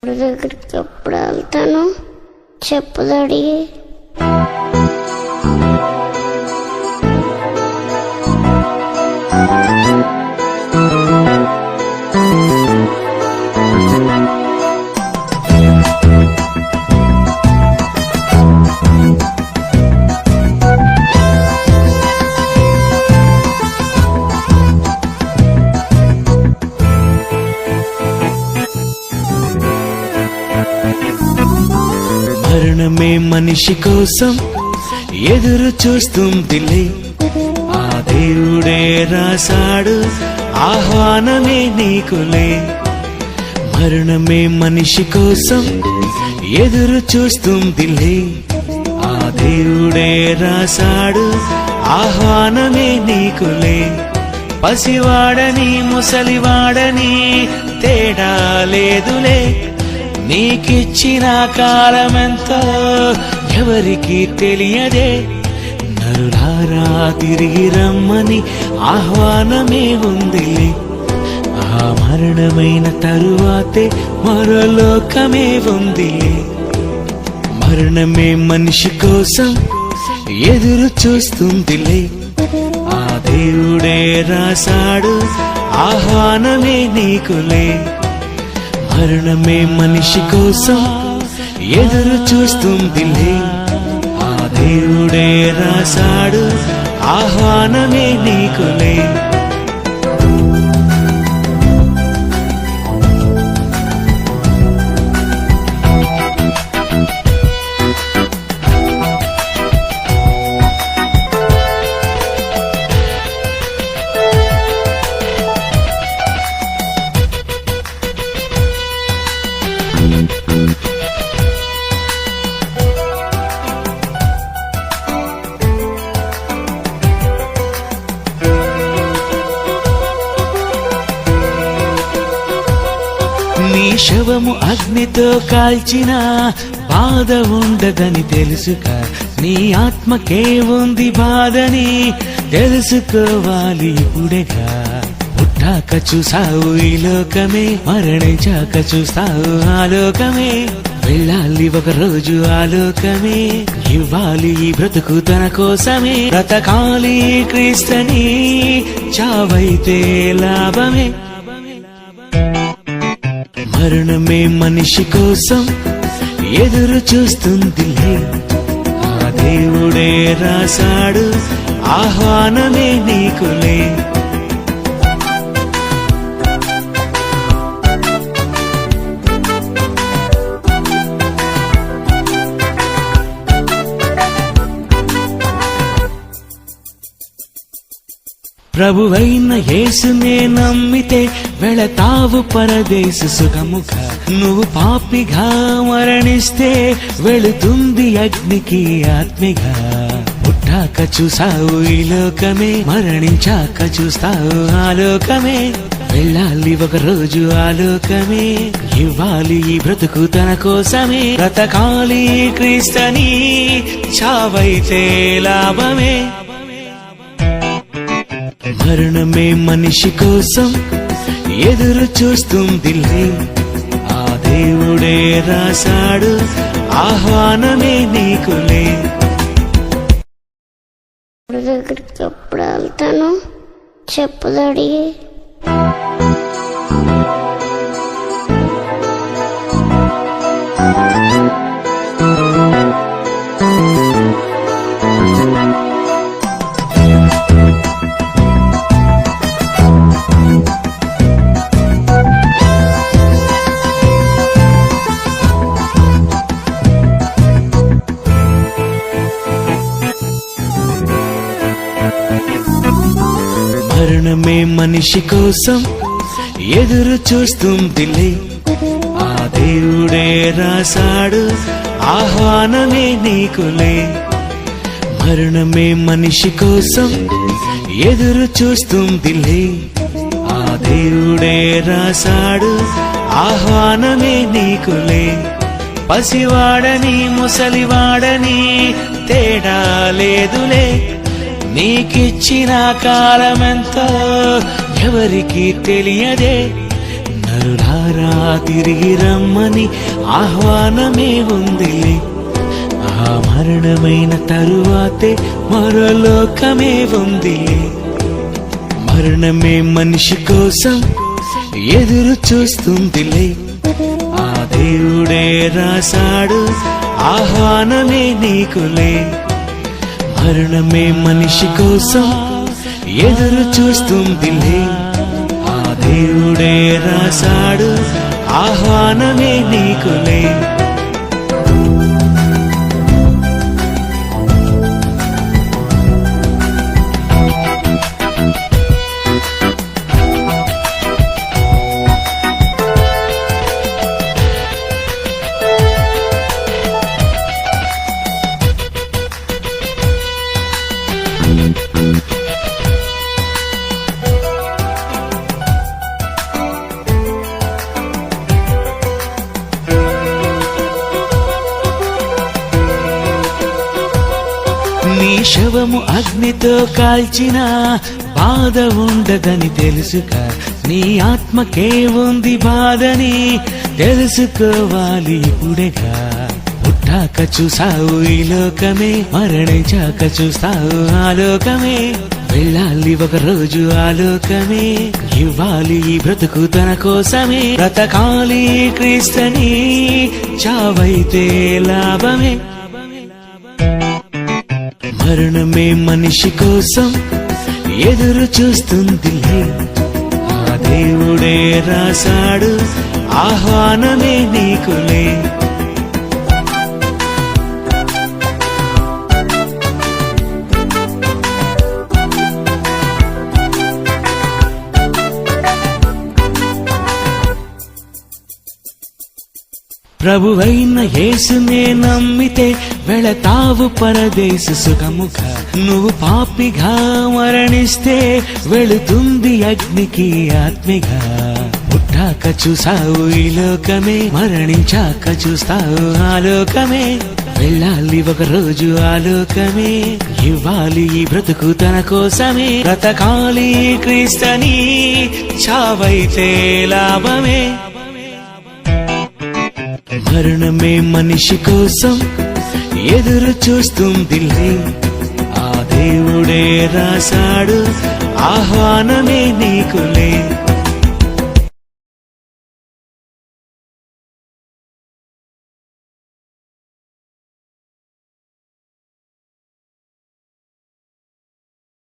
దగ్గరికి ఎప్పుడు వెళ్తాను చెప్పు డాడీ. మరణమే మనిషి కోసం ఎదురు చూస్తుందిలే, ఆ దేవుడే రాశాడు ఆహ్వానమే నీకులే. మరణమే మనిషి కోసం ఎదురు చూస్తుందిలే, ఆ దేవుడే రాశాడు ఆహ్వానమే నీకులే. పసివాడని ముసలివాడని తేడా లేదులే, నీకిచ్చిన కాలమెంతో ఎవరికి తెలియదే. నరులారా తిరిగి రమ్మని ఆహ్వానమే ఉందిలే, ఆ మరణమైన తరువాతే మరో లోకమే ఉందిలే. మరణమే మనిషి కోసం ఎదురు చూస్తుందిలే, ఆ దేవుడే రాశాడు ఆహ్వానమే నీకులే. మరణమే మనిషి కోసం ఎదురు చూస్తుందిలే, ఆ దేవుడే రాశాడు ఆహ్వానమే నీకులే. నీ శవము అగ్నితో కాల్చిన బాధ ఉండదని తెలుసుక, నీ ఆత్మకే ఉంది బాధని తెలుసుకోవాలి ఇప్పుడేగా. పుట్టాక చూసావు ఈ లోకమే, మరణించాక చూస్తావు ఆ లోకమే. వెళ్ళాలి ఒక రోజు ఆ లోకమే, ఇవ్వాలి ఈ బ్రతుకు తన కోసమే. బ్రతకాలి క్రీస్తని, చావైతే లాభమే. మరణమే మనిషి కోసం ఎదురు చూస్తుందిలే, ఆ దేవుడే రాశాడు ఆహ్వానమే నీకులే. ప్రభువైన యేసునే నమ్మితే వెళతావు పరదేశ సుఖముగా. నువ్వు పాపిగా మరణిస్తే వెళుతుంది అగ్నికి ఆత్మిగా. పుట్టాక చూసావు ఈ లోకమే, మరణించాక చూస్తావు ఆ లోకమే. వెళ్ళాలి ఒక రోజు ఆ లోకమే, ఇవ్వాలి ఈ బ్రతుకు తన కోసమే. బ్రతకాలి క్రీస్తని, చావైతే లాభమే. మరణమే మనిషి కోసం ఎదురు చూస్తుందిలే, ఆ దేవుడే రాశాడు ఆహ్వానమే నీకులే. దగ్గరికి ఎప్పుడు వెళ్తాను చెప్పు డాడీ. మరణమే మనిషి కోసం ఎదురు చూస్తుందిలే, ఆ దేవుడే రాశాడు ఆహ్వానమే నీకులే. మరణమే మనిషి కోసం ఎదురు చూస్తుందిలే, ఆ దేవుడే రాశాడు ఆహ్వానమే నీకులే. పసివాడని ముసలివాడని తేడా లేదులే, నీకిచ్చిన కాలమెంతో ఎవరికి తెలియదే. నరులారా తిరిగి రమ్మని ఆహ్వానమే ఉందిలే. ఆ మరణమైన తరువాతే మరోలోకమే ఉందిలే. మరణమే మనిషి కోసం ఎదురు చూస్తుందిలే. ఆ దేవుడే రాశాడు ఆహ్వానమే నీకులే. మరణమే మనిషి కోసం ఎదురు చూస్తుందిలే. ఆ దేవుడే రాశాడు ఆహ్వానమే నీకులే. నీ శవము అగ్నితో కాల్చిన బాధ ఉండదని తెలుసుక, నీ ఆత్మకే ఉంది బాధని తెలుసుకోవాలి ఇప్పుడేగా. పుట్టాక చూసావు ఈ లోకమే, మరణించాక చూస్తావు ఆ లోకమే. వెళ్ళాలి ఒక రోజు ఆ లోకమే, ఇవ్వాలి ఈ బ్రతుకు తన కోసమే. బ్రతకాలి క్రీస్తని, చావైతే లాభమే. మరణమే మనిషి కోసం ఎదురు చూస్తుందిలే. ఆ దేవుడే రాశాడు ఆహ్వానమే నీకులే. ప్రభువైన యేసునే నమ్మితే వెళతావు పరదేశ సుఖముగా. నువ్వు పాపిగా మరణిస్తే వెళుతుంది అగ్నికి ఆత్మిగా. పుట్టాక చూసావు ఈ లోకమే, మరణించాక చూస్తావు ఆ లోకమే. వెళ్ళాలి ఒక రోజు ఆ లోకమే, ఇవ్వాలి ఈ బ్రతుకు తన కోసమే. బ్రతకాలి క్రీస్తని, చావైతే లాభమే. మరణమే మనిషి కోసం ఎదురు చూస్తుందిలే. ఆ దేవుడే రాశాడు ఆహ్వానమే నీకులే.